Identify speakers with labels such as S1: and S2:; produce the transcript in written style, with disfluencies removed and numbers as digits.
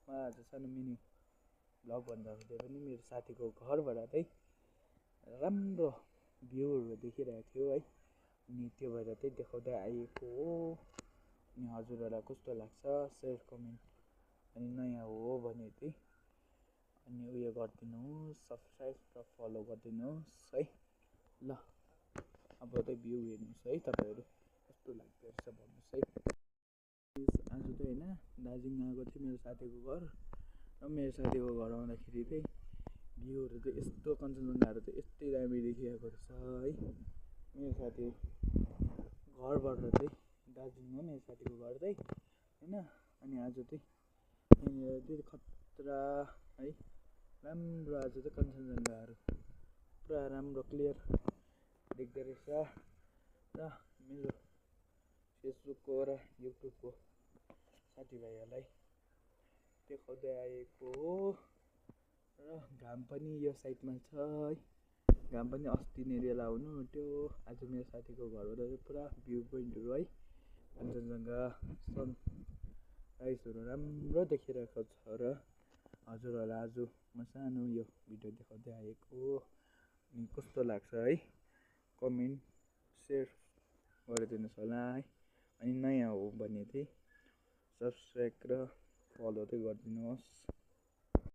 S1: आज सानो mini vlog भन्दा हुँदै पनि मेरो साथीको घरबाट चाहिँ राम्रो भ्यूहरू देखिरहेको थियो है। अनि त्यो भएर चाहिँ देखाउँदै आएको हो। अनि हजुरहरूलाई कस्तो लाग्छ सेयर कमेन्ट अनि नयाँ हो भने चाहिँ अनि उयो गरिदिनुहोस्, सब्सक्राइब र फलो गरिदिनुहोस् है। ल अब चाहिँ भ्यू हेर्नुहोस् है, तपाईँहरू कस्तो लाग्दो रहेछ भन्नुहोस् है। आज चाहिँ होइन दार्जिलिङ आएको थिएँ मेरो साथीको घर र मेरो साथीको घर आउँदाखेरि चाहिँ भ्यूहरू चाहिँ यस्तो कञ्चनजङ्घाहरू चाहिँ यस्तै दामी देखिएको रहेछ है। मेरो साथी घरबाट चाहिँ दार्जिलिङ हो मेरो साथीको घर चाहिँ होइन। अनि आज चाहिँ यहाँनिर चाहिँ खतरा है, राम्रो आज चाहिँ कञ्चनजङ्घाहरू पुरा राम्रो क्लियर देख्दो रहेछ र मेरो फेसबुकको र युट्युबको साथीभाइहरूलाई देखाउँदै आएको हो। र घाम पनि यो साइडमा छ है, घाम पनि अस्ति नै रेला हुनु त्यो आज मेरो साथीको घरबाट चाहिँ पुरा भ्यू पोइन्टहरू है, कञ्चनजङ्घा सनराइजहरू राम्रो देखिरहेको छ। र हजुरहरूलाई आज म सानो यो भिडियो देखाउँदै आएको हो। अनि कस्तो लाग्छ है कमेन्ट सेयर गरिदिनुहोस् होला है। अनि नयाँ हो भने चाहिँ सब्सक्राइब र फलो चाहिँ गरिदिनुहोस्।